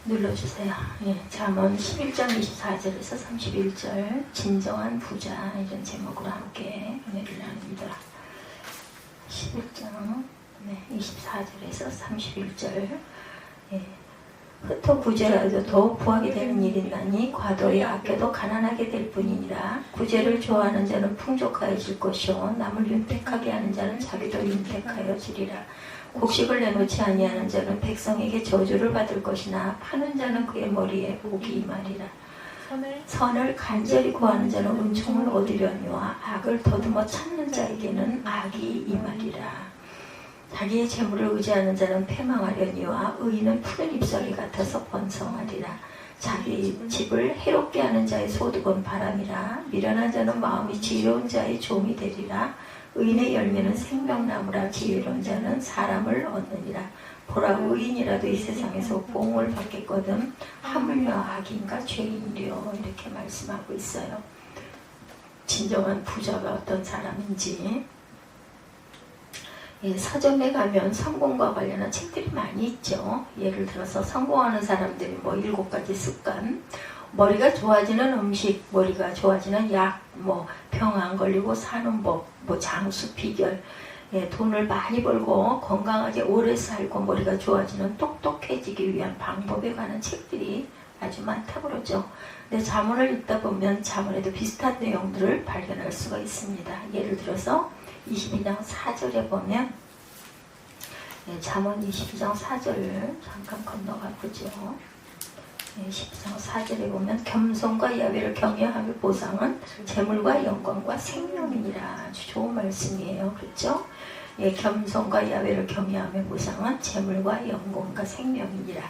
눌러주세요. 예, 잠언 11장 24절에서 31절 진정한 부자 이런 제목으로 함께 은혜를 나눕니다. 11장 24절에서 31절 예, 흩어 구제라도 더욱 부하게 되는 일이 있나니 과도히 아껴도 가난하게 될 뿐이니라. 구제를 좋아하는 자는 풍족하여질 것이요 남을 윤택하게 하는 자는 자기도 윤택하여지리라. 곡식을 내놓지 아니하는 자는 백성에게 저주를 받을 것이나 파는 자는 그의 머리에 복이 임하리라. 선을 간절히 구하는 자는 은총을 얻으려니와 악을 더듬어 찾는 자에게는 악이 임하리라. 자기의 재물을 의지하는 자는 패망하려니와 의인은 푸른 잎사귀 같아서 번성하리라. 자기 집을 해롭게 하는 자의 소득은 바람이라. 미련한 자는 마음이 지혜로운 자의 종이 되리라. 의인의 열매는 생명나무라. 지혜로운 자는 사람을 얻느니라. 보라, 의인이라도 이 세상에서 보응을 받겠거든 하물며 악인과 죄인이려. 이렇게 말씀하고 있어요. 진정한 부자가 어떤 사람인지 서점에 가면 성공과 관련한 책들이 많이 있죠. 예를 들어서 성공하는 사람들이 7가지 습관, 머리가 좋아지는 음식, 머리가 좋아지는 약, 병 안 걸리고 사는 법, 장수 비결, 돈을 많이 벌고 건강하게 오래 살고 머리가 좋아지는 똑똑해지기 위한 방법에 관한 책들이 아주 많다고 그러죠. 근데 잠언을 읽다 보면 잠언에도 비슷한 내용들을 발견할 수가 있습니다. 예를 들어서 22장 4절에 보면 잠언 22장 4절을 잠깐 건너가 보죠. 12장 4절에 보면 겸손과 야훼를 경외함의 보상은 재물과 영광과 생명이니라. 아주 좋은 말씀이에요. 그렇죠? 겸손과 야훼를 경외함의 보상은 재물과 영광과 생명이니라.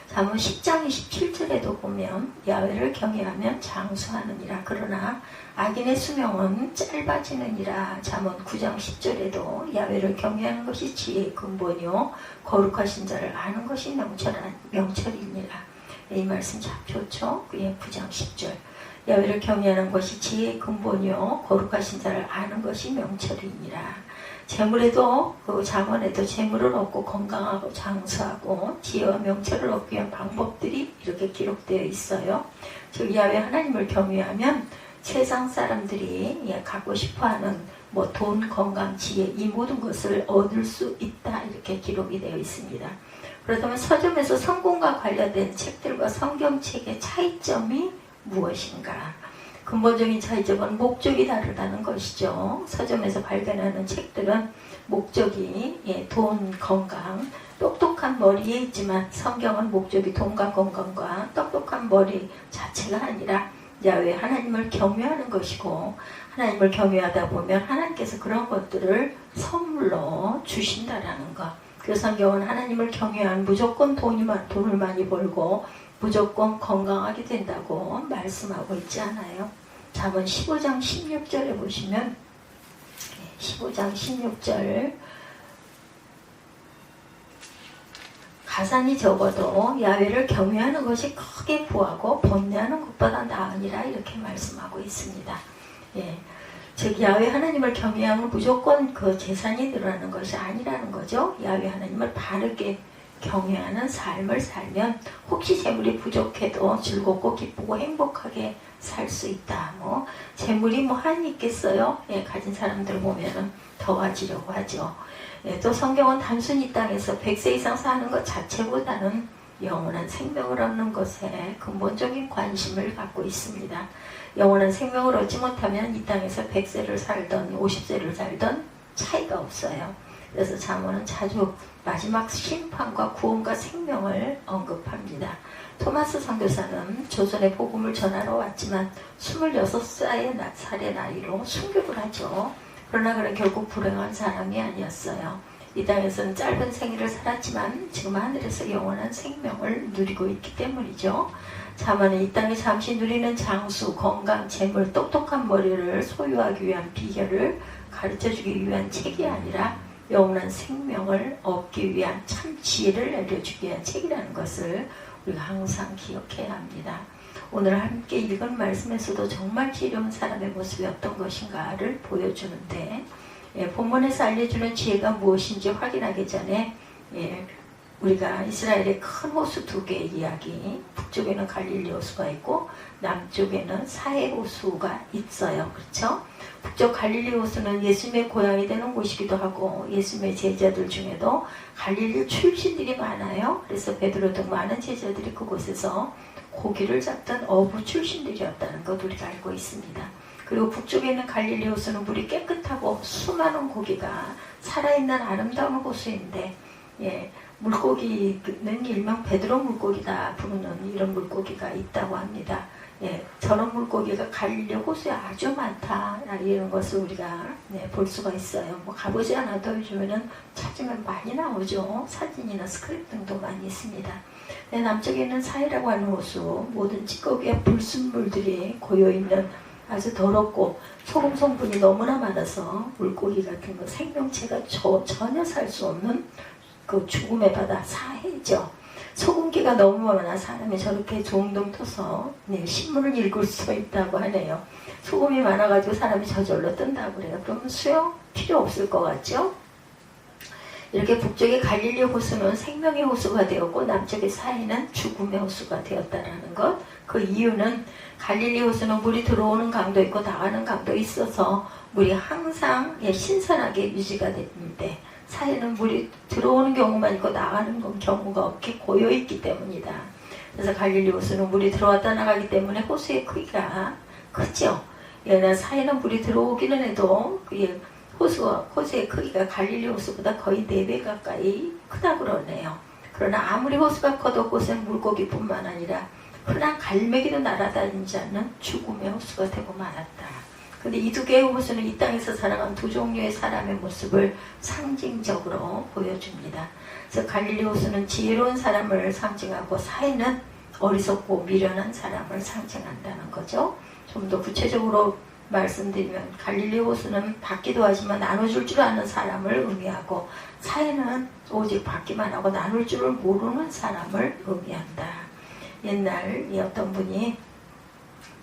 잠언 10장 27절에도 보면 야훼를 경외하면 장수하느니라. 그러나 악인의 수명은 짧아지느니라. 잠언 9장 10절에도 야훼를 경외하는 것이 지혜의 근본이요 거룩하신 자를 아는 것이 명철이니라. 이 말씀 참 좋죠. 9장 10절 야훼를 경외하는 것이 지혜의 근본이요 거룩하신 자를 아는 것이 명철이니라. 재물에도 잠언에도 재물을 얻고 건강하고 장수하고 지혜와 명철을 얻기 위한 방법들이 이렇게 기록되어 있어요. 즉 야훼 하나님을 경외하면 세상 사람들이 갖고 싶어하는 돈, 건강, 지혜 이 모든 것을 얻을 수 있다 이렇게 기록이 되어 있습니다. 그렇다면 서점에서 성공과 관련된 책들과 성경책의 차이점이 무엇인가? 근본적인 차이점은 목적이 다르다는 것이죠. 서점에서 발견하는 책들은 목적이 돈, 건강, 똑똑한 머리에 있지만 성경은 목적이 돈과 건강과 똑똑한 머리 자체가 아니라 야훼 하나님을 경외하는 것이고 하나님을 경외하다 보면 하나님께서 그런 것들을 선물로 주신다라는 것. 그 성경은 하나님을 경외하면 무조건 돈을 많이 벌고 무조건 건강하게 된다고 말씀하고 있지 않아요. 잠언 15장 16절에 보시면 15장 16절 가산이 적어도 야훼를 경외하는 것이 크게 부하고 번뇌하는 것보다 나으니라 이렇게 말씀하고 있습니다. 즉 야훼 하나님을 경외하면 무조건 그 재산이 늘어나는 것이 아니라는 거죠. 야훼 하나님을 바르게 경외하는 삶을 살면 혹시 재물이 부족해도 즐겁고 기쁘고 행복하게 살 수 있다. 재물이 한이 있겠어요? 가진 사람들 보면은 더 가지려고 하죠. 또 성경은 단순히 이 땅에서 100세 이상 사는 것 자체보다는 영원한 생명을 얻는 것에 근본적인 관심을 갖고 있습니다. 영원한 생명을 얻지 못하면 이 땅에서 100세를 살던 50세를 살던 차이가 없어요. 그래서 잠언은 자주 마지막 심판과 구원과 생명을 언급합니다. 토마스 선교사는 조선의 복음을 전하러 왔지만 26살의 나이로 순교를 하죠. 그러나 그는 결국 불행한 사람이 아니었어요. 이 땅에서는 짧은 생애를 살았지만 지금 하늘에서 영원한 생명을 누리고 있기 때문이죠. 잠언은 이 땅에 잠시 누리는 장수, 건강, 재물, 똑똑한 머리를 소유하기 위한 비결을 가르쳐주기 위한 책이 아니라 영원한 생명을 얻기 위한 참 지혜를 알려주기 위한 책이라는 것을 우리가 항상 기억해야 합니다. 오늘 함께 읽은 말씀에서도 정말 지혜로운 사람의 모습이 어떤 것인가를 보여주는데 본문에서 알려주는 지혜가 무엇인지 확인하기 전에 우리가 이스라엘의 큰 호수 두 개의 이야기, 북쪽에는 갈릴리 호수가 있고 남쪽에는 사해 호수가 있어요. 그렇죠? 북쪽 갈릴리 호수는 예수님의 고향이 되는 곳이기도 하고 예수님의 제자들 중에도 갈릴리 출신들이 많아요. 그래서 베드로 등 많은 제자들이 그곳에서 고기를 잡던 어부 출신들이었다는 것 우리가 알고 있습니다. 그리고 북쪽에 있는 갈릴리 호수는 물이 깨끗하고 수많은 고기가 살아있는 아름다운 호수인데, 물고기는 일명 베드로 물고기다 부르는 이런 물고기가 있다고 합니다. 저런 물고기가 갈릴리 호수에 아주 많다 이런 것을 우리가 볼 수가 있어요. 뭐 가보지 않아도 요즘에는 찾으면 많이 나오죠. 사진이나 스크립 등도 많이 있습니다. 남쪽에 있는 사해라고 하는 호수, 모든 찌꺼기와 불순물들이 고여있는 아주 더럽고 소금 성분이 너무나 많아서 물고기 같은 거 생명체가 전혀 살 수 없는 그 죽음의 바다 사해죠. 소금기가 너무 많아 사람이 저렇게 종동 터서 신문을 읽을 수 있다고 하네요. 소금이 많아가지고 사람이 저절로 뜬다고 그래요. 그러면 수영 필요 없을 것 같죠? 이렇게 북쪽의 갈릴리 호수는 생명의 호수가 되었고 남쪽의 사해는 죽음의 호수가 되었다는 것. 그 이유는 갈릴리 호수는 물이 들어오는 강도 있고 나가는 강도 있어서 물이 항상 신선하게 유지가 되는데 사해는 물이 들어오는 경우만 있고 나가는 경우가 없게 고여있기 때문이다. 그래서 갈릴리 호수는 물이 들어왔다 나가기 때문에 호수의 크기가 크죠. 사해는 물이 들어오기는 해도 호수의 크기가 갈릴리 호수보다 거의 4배 가까이 크다고 그러네요. 그러나 아무리 호수가 커도 곳엔 물고기뿐만 아니라 흔한 갈매기도 날아다니지 않는 죽음의 호수가 되고 말았다. 근데 이 두 개의 호수는 이 땅에서 살아간 두 종류의 사람의 모습을 상징적으로 보여줍니다. 그래서 갈릴리 호수는 지혜로운 사람을 상징하고 사해는 어리석고 미련한 사람을 상징한다는 거죠. 좀 더 구체적으로 말씀드리면 갈릴리 호수는 받기도 하지만 나눠줄 줄 아는 사람을 의미하고 사해는 오직 받기만 하고 나눌 줄을 모르는 사람을 의미한다. 옛날 어떤 분이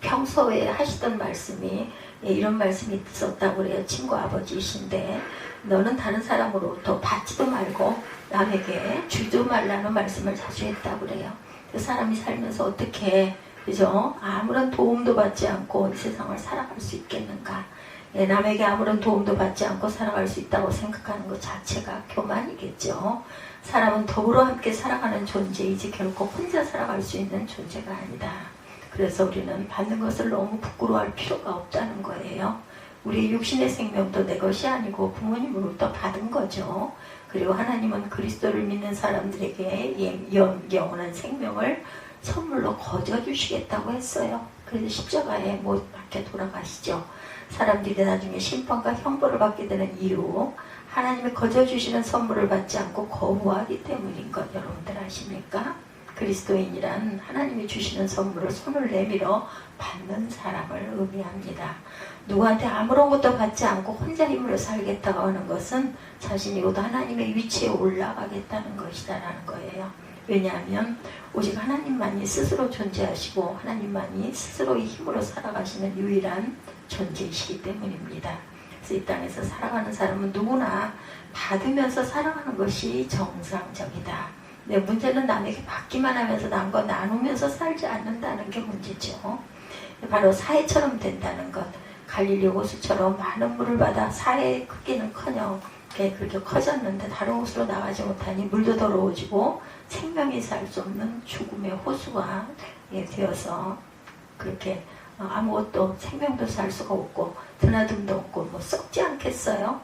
평소에 하시던 말씀이 이런 말씀이 있었다고 그래요. 친구 아버지이신데 너는 다른 사람으로부터 받지도 말고 남에게 주지도 말라는 말씀을 자주 했다고 그래요. 그 사람이 살면서 어떻게 그죠? 아무런 도움도 받지 않고 이 세상을 살아갈 수 있겠는가? 남에게 아무런 도움도 받지 않고 살아갈 수 있다고 생각하는 것 자체가 교만이겠죠. 사람은 더불어 함께 살아가는 존재이지 결코 혼자 살아갈 수 있는 존재가 아니다. 그래서 우리는 받는 것을 너무 부끄러워할 필요가 없다는 거예요. 우리 육신의 생명도 내 것이 아니고 부모님으로부터 받은 거죠. 그리고 하나님은 그리스도를 믿는 사람들에게 영원한 생명을 선물로 거저주시겠다고 했어요. 그래서 십자가에 못 박혀 돌아가시죠. 사람들이 나중에 심판과 형벌을 받게 되는 이유, 하나님이 거저주시는 선물을 받지 않고 거부하기 때문인 것 여러분들 아십니까? 그리스도인이란 하나님이 주시는 선물을 손을 내밀어 받는 사람을 의미합니다. 누구한테 아무런 것도 받지 않고 혼자 힘으로 살겠다고 하는 것은 자신이 곧 하나님의 위치에 올라가겠다는 것이다라는 거예요. 왜냐하면 오직 하나님만이 스스로 존재하시고 하나님만이 스스로의 힘으로 살아가시는 유일한 존재이시기 때문입니다. 그래서 이 땅에서 살아가는 사람은 누구나 받으면서 살아가는 것이 정상적이다. 네, 문제는 남에게 받기만 하면서 남과 나누면서 살지 않는다는 게 문제죠. 바로 사해처럼 된다는 것. 갈릴리 호수처럼 많은 물을 받아 사해의 크기는커녕 그렇게 커졌는데 다른 호수로 나가지 못하니 물도 더러워지고 생명이 살 수 없는 죽음의 호수가 되어서 그렇게 아무것도 생명도 살 수가 없고 드나듦도 없고 뭐 썩지 않겠어요?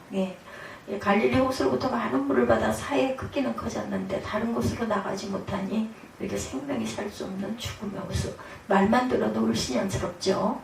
갈릴리 호수로부터 많은 물을 받아 사해의 크기는 커졌는데 다른 곳으로 나가지 못하니 이렇게 생명이 살 수 없는 죽음의 호수. 말만 들어도 울신연스럽죠.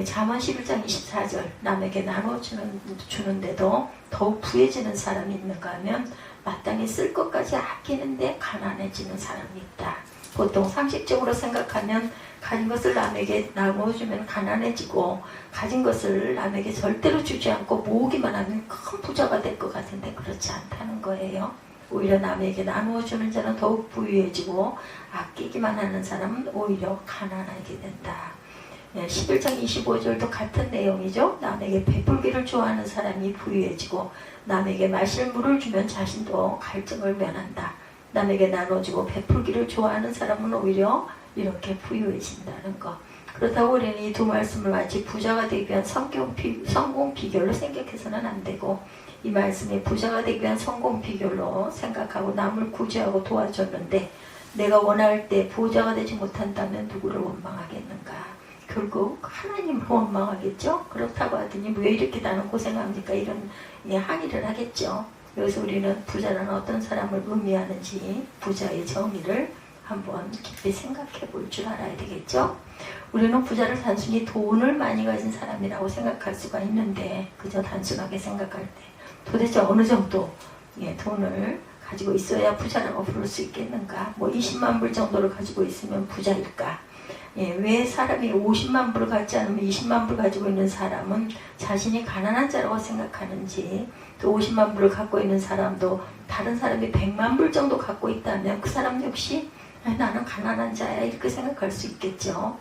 잠언 11장 24절 남에게 나눠주는데도 더욱 부해지는 사람이 있는가 하면 마땅히 쓸 것까지 아끼는데 가난해지는 사람이 있다. 보통 상식적으로 생각하면 가진 것을 남에게 나눠주면 가난해지고 가진 것을 남에게 절대로 주지 않고 모으기만 하면 큰 부자가 될 것 같은데 그렇지 않다는 거예요. 오히려 남에게 나누어주는 자는 더욱 부유해지고 아끼기만 하는 사람은 오히려 가난하게 된다. 11장 25절도 같은 내용이죠. 남에게 베풀기를 좋아하는 사람이 부유해지고 남에게 마실 물을 주면 자신도 갈증을 면한다. 남에게 나눠주고 베풀기를 좋아하는 사람은 오히려 이렇게 부유해진다는 것. 그렇다고 우리는 이 두 말씀을 마치 부자가 되기 위한 성공 비결로 생각해서는 안 되고, 이 말씀이 부자가 되기 위한 성공 비결로 생각하고 남을 구제하고 도와줬는데 내가 원할 때 부자가 되지 못한다면 누구를 원망하겠는가? 결국 하나님을 원망하겠죠? 그렇다고 하더니 왜 이렇게 나는 고생합니까? 이런 항의를 하겠죠. 여기서 우리는 부자는 어떤 사람을 의미하는지 부자의 정의를 한번 깊이 생각해 볼 줄 알아야 되겠죠? 우리는 부자를 단순히 돈을 많이 가진 사람이라고 생각할 수가 있는데, 그저 단순하게 생각할 때 도대체 어느 정도 돈을 가지고 있어야 부자라고 부를 수 있겠는가? 뭐 20만 불 정도를 가지고 있으면 부자일까? 왜 사람이 50만 불을 갖지 않으면 20만 불 가지고 있는 사람은 자신이 가난한 자라고 생각하는지, 또 50만 불을 갖고 있는 사람도 다른 사람이 100만 불 정도 갖고 있다면 그 사람 역시 나는 가난한 자야 이렇게 생각할 수 있겠죠.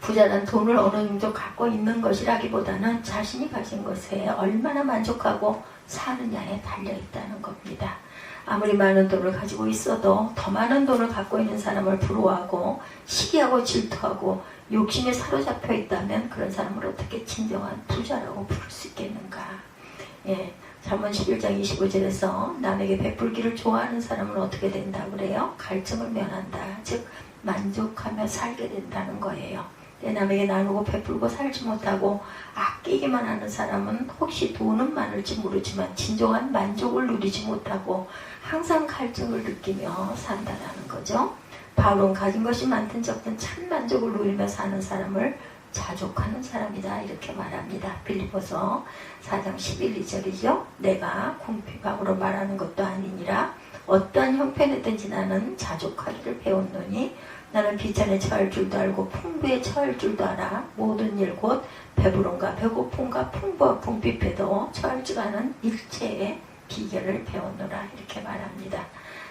부자는 돈을 어느 정도 갖고 있는 것이라기보다는 자신이 가진 것에 얼마나 만족하고 사느냐에 달려있다는 겁니다. 아무리 많은 돈을 가지고 있어도 더 많은 돈을 갖고 있는 사람을 부러워하고 시기하고 질투하고 욕심에 사로잡혀 있다면 그런 사람을 어떻게 진정한 부자라고 부를 수 있겠는가? 잠언 11장 25절에서 남에게 베풀기를 좋아하는 사람은 어떻게 된다 그래요? 갈증을 면한다. 즉 만족하며 살게 된다는 거예요. 남에게 나누고 베풀고 살지 못하고 아끼기만 하는 사람은 혹시 돈은 많을지 모르지만 진정한 만족을 누리지 못하고 항상 갈증을 느끼며 산다는 거죠. 바울은 가진 것이 많든 적든 참 만족을 누리며 사는 사람을 자족하는 사람이다 이렇게 말합니다. 빌립보서 4장 11, 2절이죠. 내가 궁핍함으로 말하는 것도 아니니라. 어떠한 형편이든지 나는 자족하기를 배웠노니 나는 비천에 처할 줄도 알고 풍부에 처할 줄도 알아. 모든 일 곧 배부름과 배고픔과 풍부와 궁핍에도 처할 줄 아는 일체의 비결을 배웠노라 이렇게 말합니다.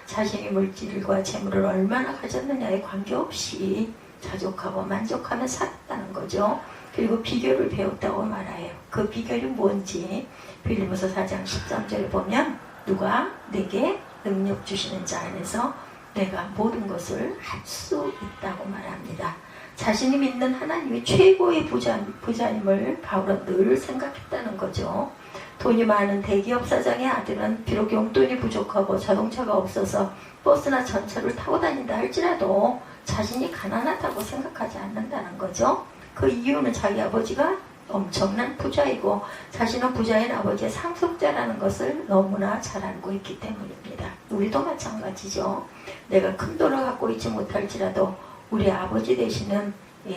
자신이 물질과 재물을 얼마나 가졌느냐에 관계없이 자족하고 만족하며 살았다는 거죠. 그리고 비결을 배웠다고 말해요. 그 비결이 뭔지 빌립보서 4장 13절에 보면 누가 내게 능력 주시는 자 안에서 내가 모든 것을 할 수 있다고 말합니다. 자신이 믿는 하나님이 최고의 부자임을 바울은 늘 생각했다는 거죠. 돈이 많은 대기업 사장의 아들은 비록 용돈이 부족하고 자동차가 없어서 버스나 전철을 타고 다닌다 할지라도 자신이 가난하다고 생각하지 않는다는 거죠. 그 이유는 자기 아버지가 엄청난 부자이고 자신은 부자인 아버지의 상속자라는 것을 너무나 잘 알고 있기 때문입니다. 우리도 마찬가지죠. 내가 큰 돈을 갖고 있지 못할지라도 우리 아버지 되시는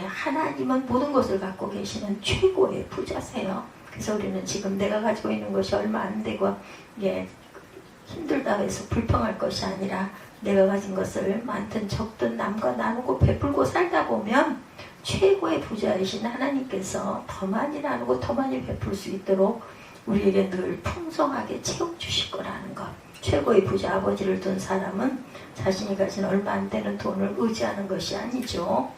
하나님은 모든 것을 갖고 계시는 최고의 부자세요. 그래서 우리는 지금 내가 가지고 있는 것이 얼마 안 되고 힘들다 해서 불평할 것이 아니라 내가 가진 것을 많든 적든 남과 나누고 베풀고 살다 보면 최고의 부자이신 하나님께서 더 많이 나누고 더 많이 베풀 수 있도록 우리에게 늘 풍성하게 채워주실 거라는 것. 최고의 부자 아버지를 둔 사람은 자신이 가진 얼마 안 되는 돈을 의지하는 것이 아니죠.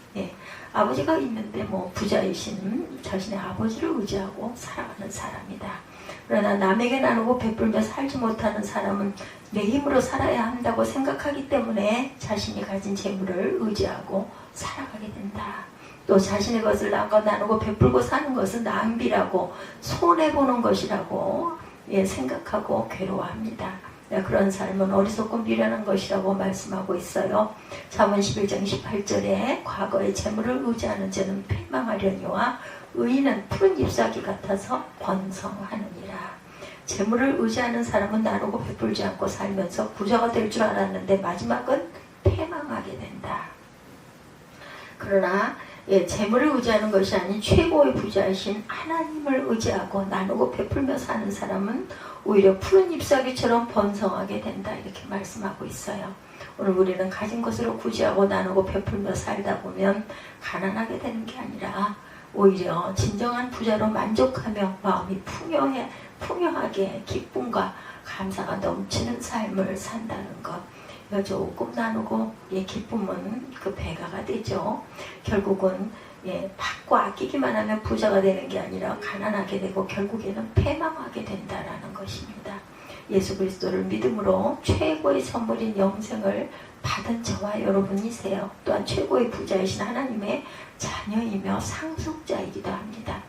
아버지가 있는데 부자이신 자신의 아버지를 의지하고 살아가는 사람이다. 그러나 남에게 나누고 베풀며 살지 못하는 사람은 내 힘으로 살아야 한다고 생각하기 때문에 자신이 가진 재물을 의지하고 살아가게 된다. 또 자신의 것을 남과 나누고 베풀고 사는 것은 낭비라고 손해보는 것이라고 생각하고 괴로워합니다. 그런 삶은 어리석고 미련한 것이라고 말씀하고 있어요. 잠언 11장 18절에 과거의 재물을 의지하는 자는 패망하려니와 의인은 푸른 잎사귀 같아서 번성하느니라. 재물을 의지하는 사람은 나누고 베풀지 않고 살면서 부자가 될 줄 알았는데 마지막은 패망하게 된다. 그러나 재물을 의지하는 것이 아닌 최고의 부자이신 하나님을 의지하고 나누고 베풀며 사는 사람은 오히려 푸른 잎사귀처럼 번성하게 된다 이렇게 말씀하고 있어요. 오늘 우리는 가진 것으로 구제하고 나누고 베풀며 살다 보면 가난하게 되는 게 아니라 오히려 진정한 부자로 만족하며 마음이 풍요하게 기쁨과 감사가 넘치는 삶을 산다는 것. 조금 나누고 기쁨은 그 배가가 되죠. 결국은 받고 아끼기만 하면 부자가 되는 게 아니라 가난하게 되고 결국에는 패망하게 된다라는 것입니다. 예수 그리스도를 믿음으로 최고의 선물인 영생을 받은 저와 여러분이세요. 또한 최고의 부자이신 하나님의 자녀이며 상속자이기도 합니다.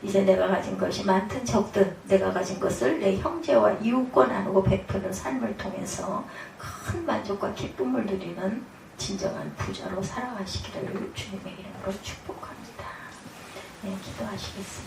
이제 내가 가진 것이 많든 적든 내가 가진 것을 내 형제와 이웃과 나누고 베푸는 삶을 통해서 큰 만족과 기쁨을 누리는 진정한 부자로 살아가시기를 주님의 이름으로 축복합니다. 네, 기도하시겠습니다.